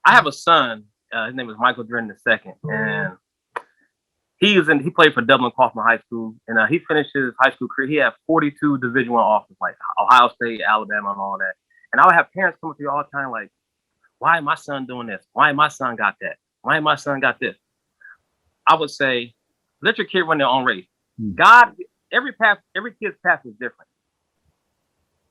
I have a son. His name is Michael Drennen II, and he played for Dublin Kaufman High School, and he finished his high school career. He had 42 Division I offers, like Ohio State, Alabama, and all that. And I would have parents come to me all the time, like, "Why my son doing this? Why my son got that? Why my son got this?" I would say, let your kid run their own race. God, every kid's path is different.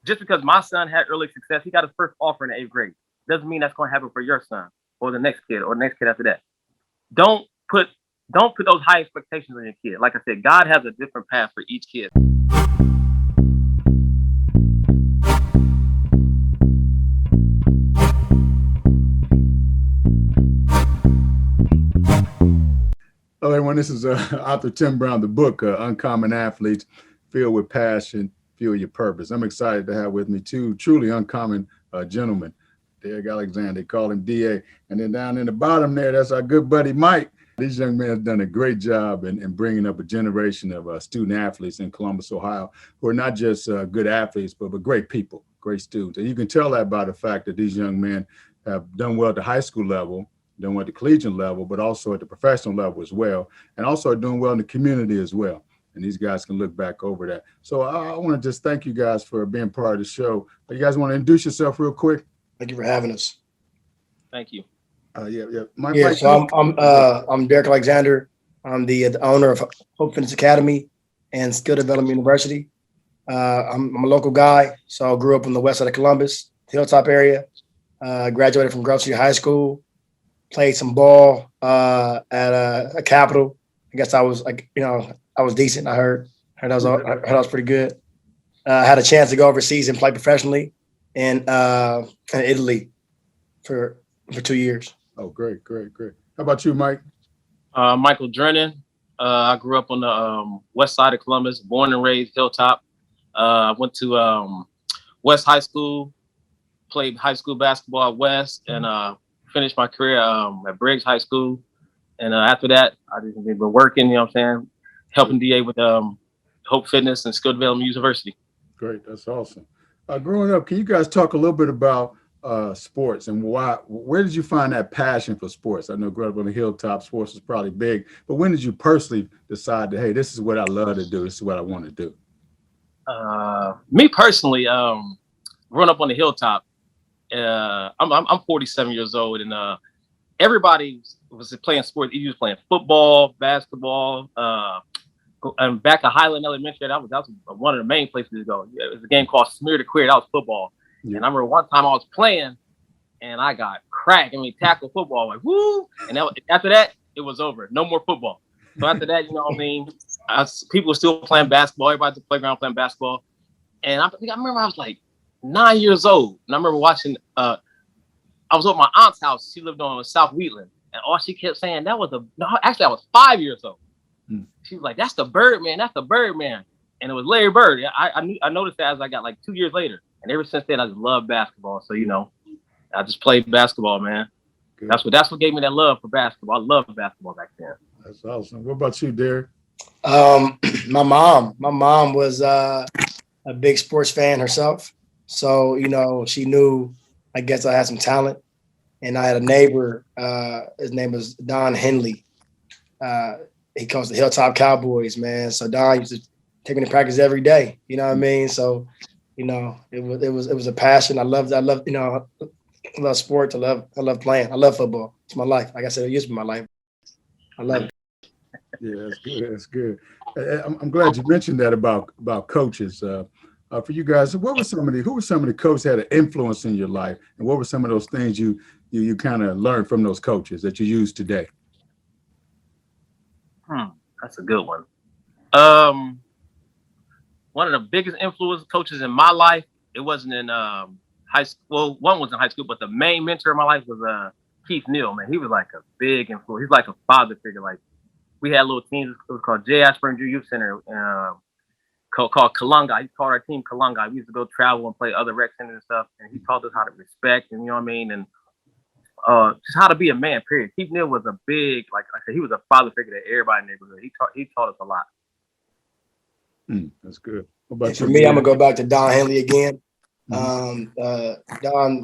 Just because my son had early success, he got his first offer in the 8th grade, doesn't mean that's going to happen for your son or the next kid or the next kid after that. Don't put those high expectations on your kid. Like I said, God has a different path for each kid. Hello, everyone. This is author Tim Brown, the book, Uncommon Athletes, Filled with Passion, Fuel Your Purpose. I'm excited to have with me two truly uncommon gentlemen. Derick Alexander, they call him DA. And then down in the bottom there, that's our good buddy Mike. These young men have done a great job in bringing up a generation of student athletes in Columbus, Ohio, who are not just good athletes, but great people, great students. And you can tell that by the fact that these young men have done well at the high school level, done well at the collegiate level, but also at the professional level as well, and also are doing well in the community as well. And these guys can look back over that. So I want to just thank you guys for being part of the show. You guys want to introduce yourself real quick? Thank you for having us. Thank you. Mike, so I'm Derick Alexander. I'm the owner of H.O.P.E Fitness Academy and Skill Development University. I'm a local guy, so I grew up on the west side of Columbus, Hilltop area. Graduated from Grove City High School. Played some ball at a Capital. I guess I was I was decent. I heard I was pretty good. I had a chance to go overseas and play professionally in Italy for 2 years. Oh, great. How about you, Mike? Michael Drennen. I grew up on the west side of Columbus, born and raised Hilltop. I went to West High School, played high school basketball at West, and finished my career at Briggs High School. And after that, I just been working, you know what I'm saying, helping DA with H.O.P.E Fitness and Skill Development University. Great. That's awesome. Growing up, can you guys talk a little bit about sports and where did you find that passion for sports? I know growing up on the Hilltop, sports was probably big, but when did you personally decide that, hey, this is what I love to do, this is what I want to do? Me personally, growing up on the Hilltop, I'm 47 years old, and everybody was playing sports. You was playing football, basketball, and back at Highland Elementary, that was one of the main places to go. It was a game called Smear to Queer. That was football. Yeah. And I remember one time I was playing, and I got cracked. Tackle football, like woo! And after that, it was over. No more football. So after that, you know what I mean? People were still playing basketball. Everybody at the playground playing basketball. And I remember I was like 9 years old, and I remember watching. I was at my aunt's house. She lived on South Wheatland, and all she kept saying I was 5 years old. She was like, "That's the Birdman. That's the Birdman," and it was Larry Bird. I noticed that as I got like 2 years later, and ever since then I just love basketball. So I just played basketball, man. Good. That's what gave me that love for basketball. I loved basketball back then. That's awesome. What about you, Derick? My mom was a big sports fan herself. So, she knew, I guess I had some talent. And I had a neighbor, his name was Don Henley. He coached the Hilltop Cowboys, man. So Don used to take me to practice every day. You know what I mean? So, it was a passion. I love sports. I love playing. I love football. It's my life. Like I said, it used to be my life. I love it. Yeah, that's good. I'm glad you mentioned that about coaches. For you guys, who were some of the coaches that had an influence in your life, and what were some of those things you kind of learned from those coaches that you use today? That's a good one. One of the biggest influence coaches in my life, it wasn't in high school. Well, one was in high school, but the main mentor in my life was Keith Neal, man. He was like a big influence. He's like a father figure. Like, we had little teams. It was called J. Ashburn Youth Center, called Kalunga. He called our team Kalunga. We used to go travel and play other rec centers and stuff. And he taught us how to respect, and you know what I mean, and just how to be a man. Period. Keith Neal was a big, like I said, he was a father figure to everybody in the neighborhood. He taught us a lot. That's good. What about for me, I'm gonna go back to Don Henley again. Don,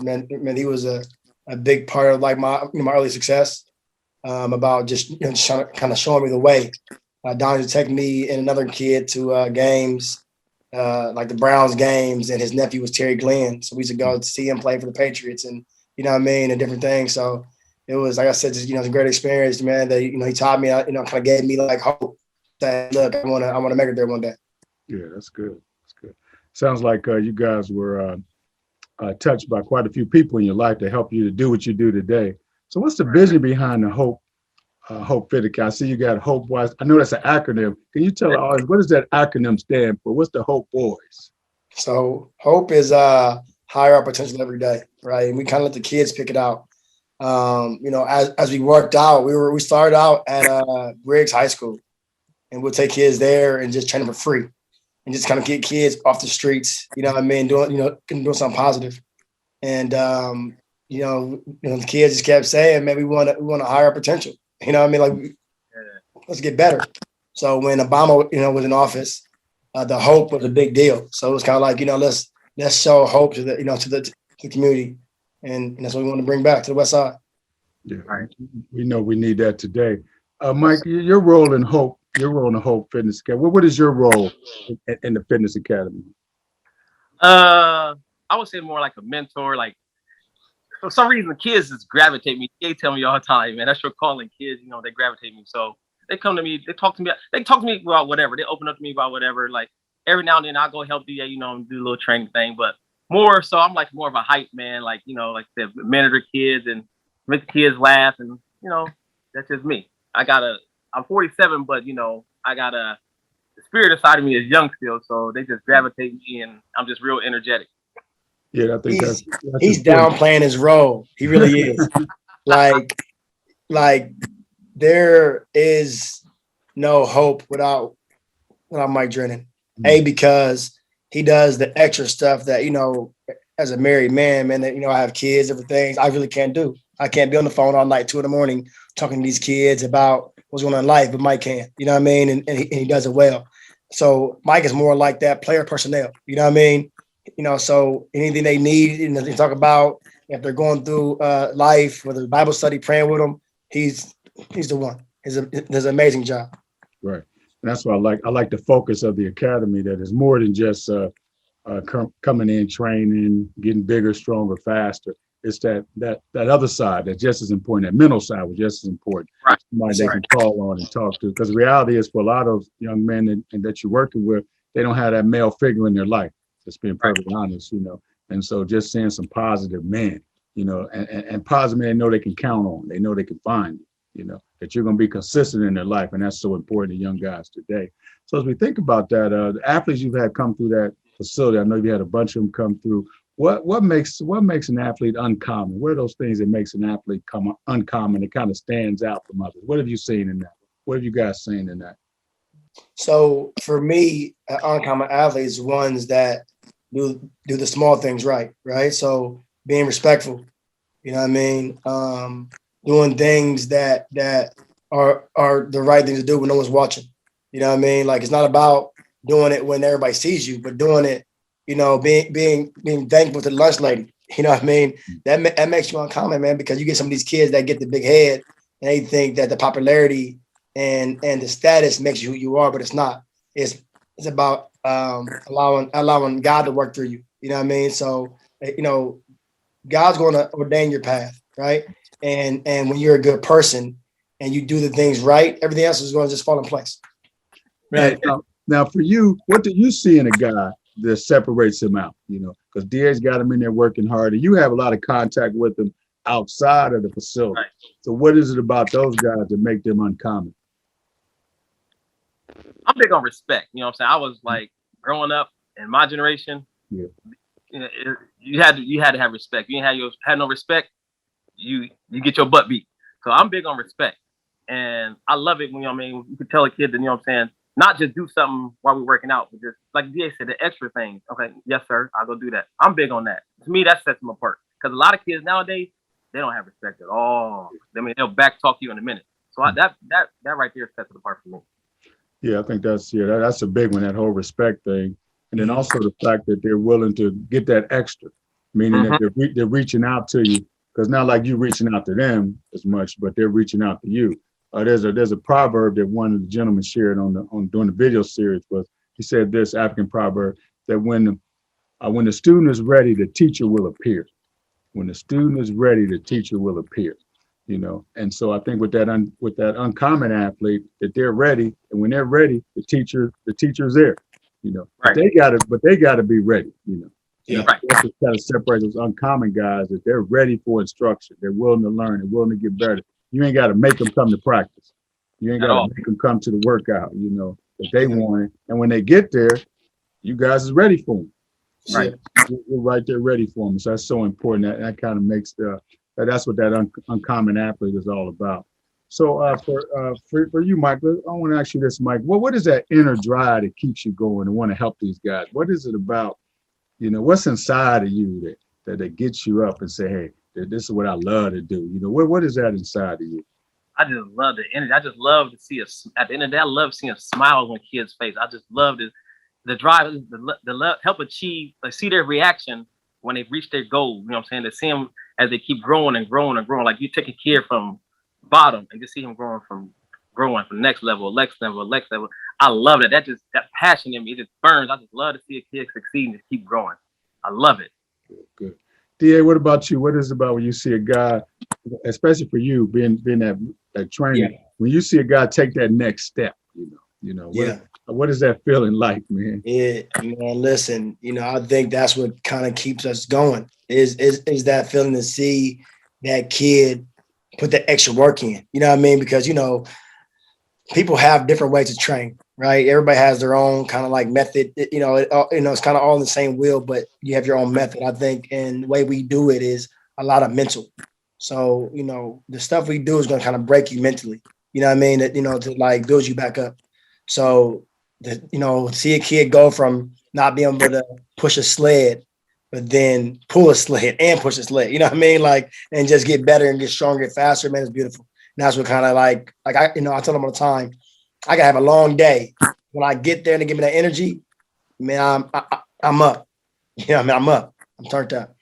man, he was a a big part of like my early success. About just trying to kind of showing me the way. Donnie would take me and another kid to games, like the Browns games, and his nephew was Terry Glenn. So we used to go to see him play for the Patriots, and you know what I mean, and different things. So it was, like I said, just it's a great experience, man. That he taught me, kind of gave me like hope that look, I want to make it there one day. Yeah, that's good. That's good. Sounds like you guys were touched by quite a few people in your life to help you to do what you do today. So what's the vision behind the H.O.P.E Fitness Academy? I see you got Hope Boys. I know that's an acronym. Can you tell us what does that acronym stand for? What's the Hope Boys? So Hope is higher our potential every day, right? And we kind of let the kids pick it out. As we worked out, we started out at Briggs High School, and we'll take kids there and just train them for free, and just kind of get kids off the streets. You know what I mean? Doing something positive, and the kids just kept saying, man, we want to higher our potential. You know what I mean? Like, let's get better. So when Obama, was in office, the hope was a big deal. So it was kind of like, let's show hope to the community, and that's what we want to bring back to the West Side. Yeah, right. We know we need that today. Mike, your role in the H.O.P.E Fitness Academy. What is your role in the Fitness Academy? I would say more like a mentor. Like, for some reason, the kids just gravitate me. They tell me all the time, man, that's your calling. Kids, they gravitate me. So they come to me, they talk to me about whatever. They open up to me about whatever. Like, every now and then I'll go help DA, do a little training thing. But more so, I'm like more of a hype man. Like, like I said, mentor kids and make the kids laugh. And, that's just me. I'm 47, but, I got the spirit inside of me is young still. So they just gravitate me, and I'm just real energetic. Yeah, I think he's downplaying his role. He really is. like there is no hope without Mike Drennen. Because he does the extra stuff that, as a married man, that, I have kids, different things I really can't do. I can't be on the phone all night, 2 a.m, talking to these kids about what's going on in life, but Mike can, you know what I mean? And he does it well. So Mike is more like that player personnel, you know what I mean? So anything they need, they talk about if they're going through life, whether it's Bible study, praying with them, he's the one. He does an amazing job. Right. And that's what I like the focus of the academy, that is more than just coming in, training, getting bigger, stronger, faster. It's that other side that's just as important. That mental side was just as important. Right. Somebody they can call on and talk to. Because the reality is, for a lot of young men and that you're working with, they don't have that male figure in their life. Just being perfectly honest, And so just seeing some positive men, and positive men they know they can count on. They know they can find you, that you're going to be consistent in their life. And that's so important to young guys today. So as we think about that, the athletes you've had come through that facility, I know you had a bunch of them come through. What makes an athlete uncommon? What are those things that makes an athlete come uncommon? It kind of stands out from others. What have you seen in that? What have you guys seen in that? So for me, uncommon athletes, ones that do the small things right? So being respectful, you know what I mean? Doing things that are the right things to do when no one's watching. You know what I mean? Like, it's not about doing it when everybody sees you, but doing it, being thankful to the lunch lady. You know what I mean? That makes you uncommon, man, because you get some of these kids that get the big head and they think that the popularity and the status makes you who you are, but it's not. It's about allowing God to work through you. You know what I mean? So, God's going to ordain your path, right? And when you're a good person and you do the things right, everything else is going to just fall in place. Right. Now, for you, what do you see in a guy that separates him out? Because DA's got him in there working hard, and you have a lot of contact with him outside of the facility. Right. So what is it about those guys that make them uncommon? I'm big on respect. You know what I'm saying? I was like, growing up in my generation, you had to have respect. You had no respect, you get your butt beat. So I'm big on respect. And I love it when, you can tell a kid that, not just do something while we're working out, but just, like DA said, the extra things. Okay, yes, sir, I'll go do that. I'm big on that. To me, that sets them apart. Because a lot of kids nowadays, they don't have respect at all. They'll back talk you in a minute. So that right there sets it apart for me. Yeah, I think that's a big one, that whole respect thing. And then also the fact that they're willing to get that extra, meaning that they're reaching out to you. because not like you reaching out to them as much, but they're reaching out to you. There's a proverb that one of the gentlemen shared during the video series. Was he said this African proverb that when the student is ready, the teacher will appear. When the student is ready, the teacher will appear. And so I think with that uncommon athlete, that they're ready, and when they're ready, the teacher's there. Right. But they gotta be ready. Yeah. Right. That's what kind of separate those uncommon guys, that they're ready for instruction. They're willing to learn. They're willing to get better. You ain't got to make them come to practice. You ain't got to make them come to the workout. That they want it. And when they get there, you guys is ready for them. Right. You're right there ready for them. So that's so important. That kind of makes that's what that uncommon athlete is all about. So for you, Mike, I want to ask you this, Mike. What is that inner drive that keeps you going and want to help these guys? What is it about? What's inside of you that gets you up and say, hey, this is what I love to do. What is that inside of you? I just love the energy. I just love to see at the end of the day, I love seeing smiles on kids' face. I just love the drive, the help achieve, see their reaction when they've reached their goal. You know what I'm saying? To see them as they keep growing and growing and growing. Like you take a kid from bottom and just see him growing from next level. I love it. That passion in me, it just burns. I just love to see a kid succeed and just keep growing. I love it. Good. DA, what about you? What is it about when you see a guy, especially for you being that trainer, when you see a guy take that next step, what is that feeling like, man? Yeah, man, listen, I think that's what kind of keeps us going is that feeling to see that kid put the extra work in, you know what I mean? Because, people have different ways to train, right? Everybody has their own kind of like method, it's kind of all in the same wheel, but you have your own method, I think. And the way we do it is a lot of mental. So, the stuff we do is going to kind of break you mentally, you know what I mean? That, to like build you back up. So, see a kid go from not being able to push a sled, but then pull a sled and push a sled, you know what I mean? Like, and just get better and get stronger, get faster, man, it's beautiful. And that's what kind of like I tell them all the time, I gotta have a long day. When I get there and they give me that energy, man, I'm up. I'm up. I'm turned up.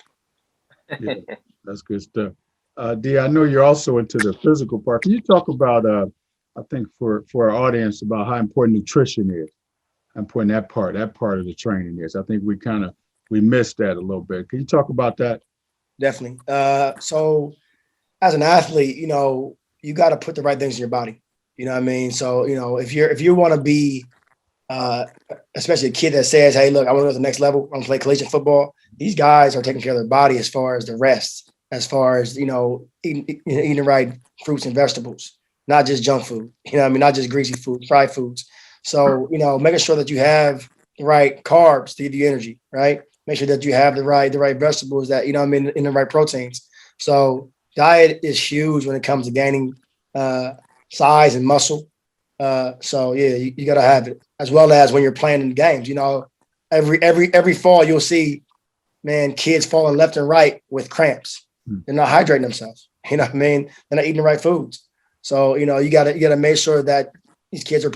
Yeah, that's good stuff. D, I know you're also into the physical part. Can you talk about, I think for our audience, about how important nutrition is, how important that part of the training is? I think we missed that a little bit. Can you talk about that? Definitely. So as an athlete, you got to put the right things in your body. You know what I mean? So, if you want to be, especially a kid that says, hey, look, I want to go to the next level, I want to play collegiate football. These guys are taking care of their body as far as the rest, as far as, eating the right fruits and vegetables, not just junk food, not just greasy food, fried foods. So, making sure that you have the right carbs to give you energy, right? Make sure that you have the right vegetables that, in the right proteins. So diet is huge when it comes to gaining size and muscle. So yeah, you got to have it, as well as when you're playing in games. Every fall you'll see, man, kids falling left and right with cramps. They're not hydrating themselves. You know what I mean? They're not eating the right foods. So you gotta make sure that these kids are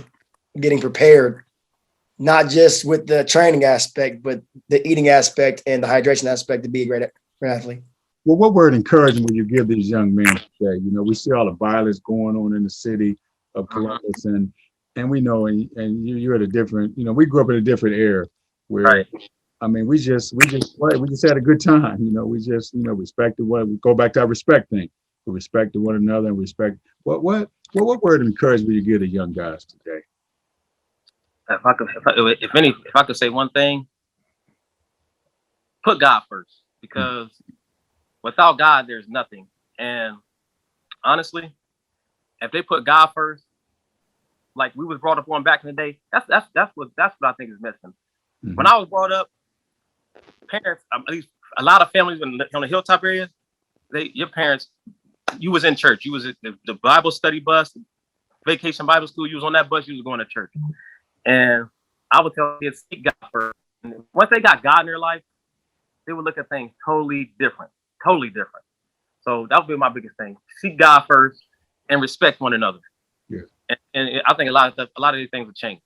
getting prepared, not just with the training aspect, but the eating aspect and the hydration aspect to be a great athlete. Well, what word encouragement would you give these young men today? We see all the violence going on in the city of Columbus, and we know, and you're at a different, we grew up in a different era where, right. I mean, we just played, we just had a good time. We just, respected we go back to our respect thing. We respected one another and respect. What word of encouragement would you give the young guys today? If I could say one thing, put God first, because without God, there's nothing. And honestly, if they put God first, like we was brought up on back in the day, that's what I think is missing. Mm-hmm. When I was brought up, parents, at least a lot of families on the hilltop areas, your parents, you was in church, you was at the Bible study bus, vacation Bible school, you was on that bus, you was going to church. And I would tell kids, seek God first. And once they got God in their life, they would look at things totally different. So that would be my biggest thing. Seek God first and respect one another. Yeah. And I think a lot of these things will change.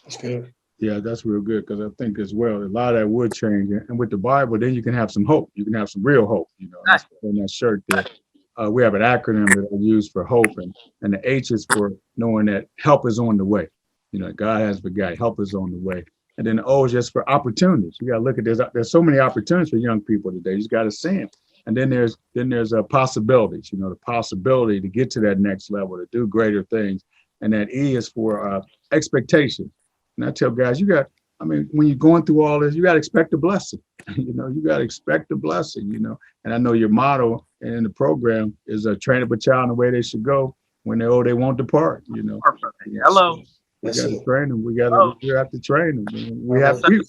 That's good. Yeah, that's real good because I think as well, a lot of that would change. And with the Bible, then you can have some hope. You can have some real hope, you know. And that's on that shirt there. We have an acronym that I use for hope, and the H is for knowing that help is on the way. You know, God has forgot, help is on the way. And then the O is just for opportunities. You got to look at there's so many opportunities for young people today. You just got to see them. And then there's possibilities, you know, the possibility to get to that next level, to do greater things. And that E is for expectation. And I tell guys, when you're going through all this, you got to expect a blessing. You know, you got to expect a blessing, you know. And I know your motto in the program is train up a child in the way they should go. When they're old, they won't depart, you know. Hello. We got to train them. We have to train them. We have to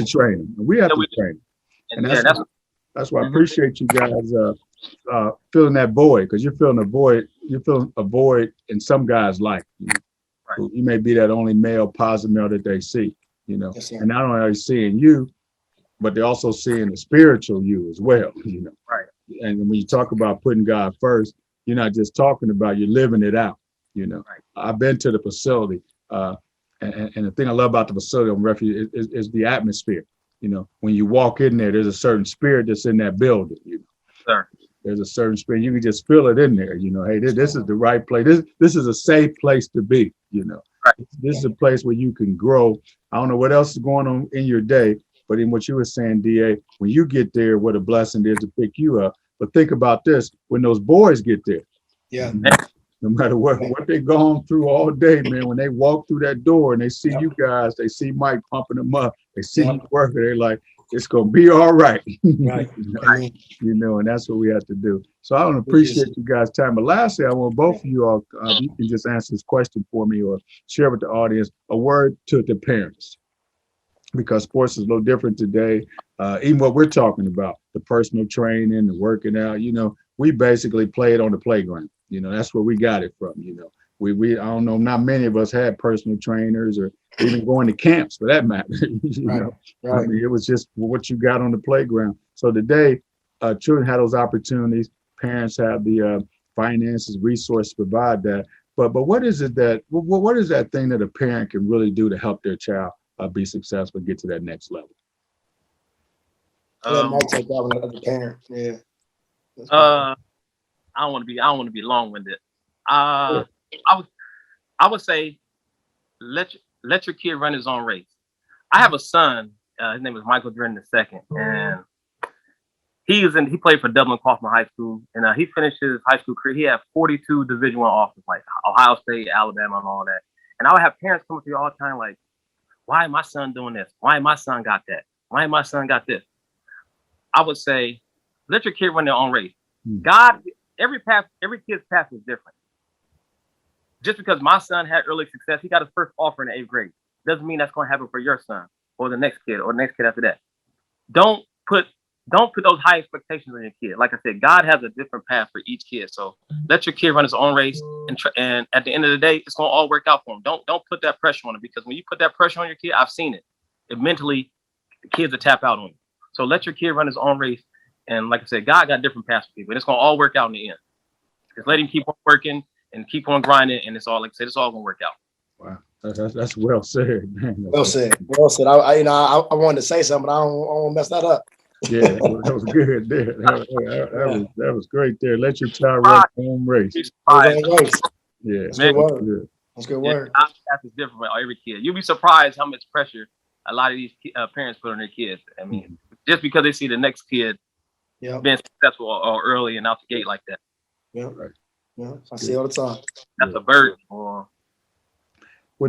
train them. We have to train them. And that's why I appreciate you guys filling that void, because you're filling a void. You're filling a void in some guys' life. You know? Right. You may be that only male, positive male that they see, you know. Yes, and not only are they seeing you, but they're also seeing the spiritual you as well, you know. Right. And when you talk about putting God first, you're not just talking about, you're living it out, you know. Right. I've been to the facility, and the thing I love about the facility on Refuge is the atmosphere. You know, when you walk in there, there's a certain spirit that's in that building, you know. Sure. There's a certain spirit. You can just feel it in there, you know. Hey, this is the right place. This is a safe place to be, you know. Right. This is a place where you can grow. I don't know what else is going on in your day, but in what you were saying, DA, when you get there, what a blessing it is to pick you up. But think about this, when those boys get there. Yeah. No matter what they've gone through all day, man, when they walk through that door and they see you guys, they see Mike pumping them up, they see you working, they're like, it's going to be all right. Right. You know, and that's what we have to do. So I want to appreciate you guys' time. But lastly, I want both of you all, you can just answer this question for me or share with the audience a word to the parents. Because sports is a little different today. Even what we're talking about, the personal training, the working out, you know, we basically played on the playground. You know, that's where we got it from, you know. We I don't know, not many of us had personal trainers or even going to camps for that matter. You know, I mean, it was just what you got on the playground. So today, children have those opportunities. Parents have the finances, resources to provide that. But what is it that what is that thing that a parent can really do to help their child be successful, get to that next level? I might take that one as a parent. Yeah. I don't want to be long-winded. I would say let your kid run his own race. I have a son. His name is Michael Drennen II, and he played for Dublin Kaufman High School, and he finished his high school career. He had 42 Division I offers, like Ohio State, Alabama, and all that. And I would have parents come to me all the time, like, "Why my son doing this? Why my son got that? Why my son got this?" I would say, let your kid run their own race. God, every kid's path is different. Just because my son had early success, he got his first offer in the 8th grade, doesn't mean that's going to happen for your son or the next kid or the next kid after that. Don't put those high expectations on your kid. Like I said, God has a different path for each kid. So let your kid run his own race, and at the end of the day, it's going to all work out for him. Don't put that pressure on him, because when you put that pressure on your kid, I've seen it. Mentally, the kids will tap out on you. So let your kid run his own race. And like I said, God got different paths for people, and it's going to all work out in the end. Just let him keep on working and keep on grinding, and it's all, like I said, it's all going to work out. Wow, that's well said, man. Well said. I wanted to say something, but I don't want to mess that up. Yeah, that was good there. That was great there. Let your child run their own race. Yeah, that's good word. That's good word. That's different for every kid. You'll be surprised how much pressure a lot of these parents put on their kids. I mean, just because they see the next kid being successful or early and out the gate like that. Yeah, right. Yeah, I see all the time. That's a burden. Well,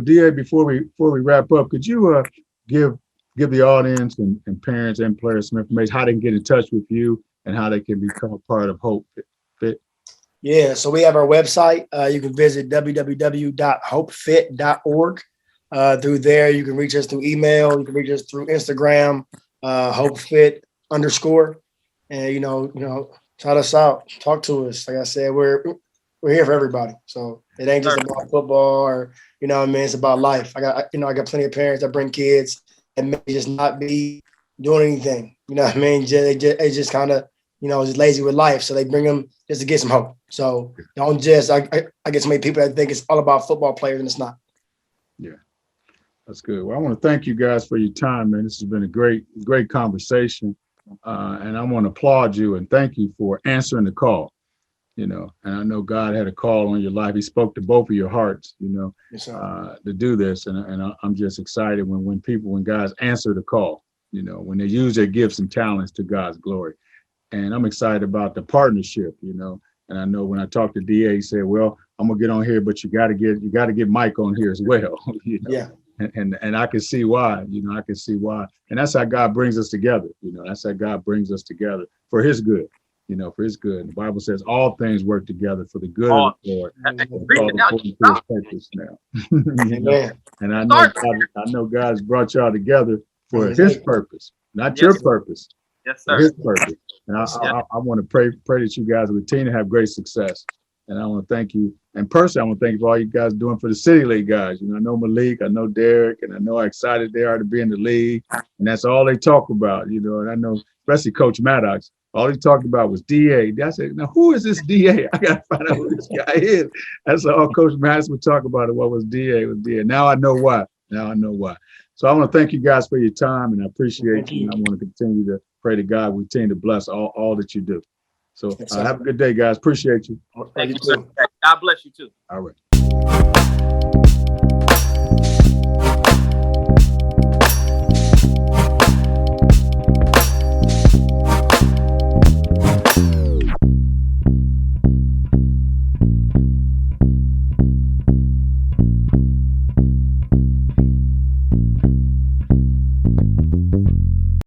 DA, before we wrap up, could you give the audience and parents and players some information, how they can get in touch with you and how they can become a part of Hope Fit? Yeah, so we have our website. You can visit www.hopefit.org. Through there, you can reach us through email. You can reach us through Instagram, HopeFit_. And you know, shout us out, talk to us. Like I said, we're here for everybody. So it ain't just about football, or you know what I mean. It's about life. I got plenty of parents that bring kids and may just not be doing anything. You know what I mean? It's just kind of, you know, just lazy with life. So they bring them just to get some hope. So don't just. I get so many people that think it's all about football players, and it's not. Yeah. That's good. Well, I want to thank you guys for your time, man. This has been a great conversation. And I want to applaud you and thank you for answering the call, you know, and I know God had a call on your life. He spoke to both of your hearts, you know, Yes, sir. to do this. And I'm just excited when guys answer the call, you know, when they use their gifts and talents to God's glory. And I'm excited about the partnership, you know. And I know when I talked to DA, he said, well, I'm gonna get on here, but you gotta get Mike on here as well. You know? Yeah. And I can see why, you know, I can see why. And that's how God brings us together, you know, that's how God brings us together for his good, you know, for his good. And the Bible says all things work together for the good of the Lord. All according to his purpose now. You know? Amen. And I know God's brought y'all together for his purpose, not your purpose, Yes, for sir. his purpose. And I want to pray that you guys will continue to have great success. And I want to thank you. And personally, I want to thank you for all you guys doing for the City League guys. You know, I know Malik, I know Derick, and I know how excited they are to be in the league. And that's all they talk about, you know. And I know, especially Coach Maddox, all he talked about was DA. I said, now who is this DA? I got to find out who this guy is. That's all Coach Maddox would talk about. It. What was DA? It was DA. Now I know why. So I want to thank you guys for your time, and I appreciate you. And I want to continue to pray to God we continue to bless all that you do. So have a good day, guys. Appreciate you. Thank you, sir. God bless you too. All right.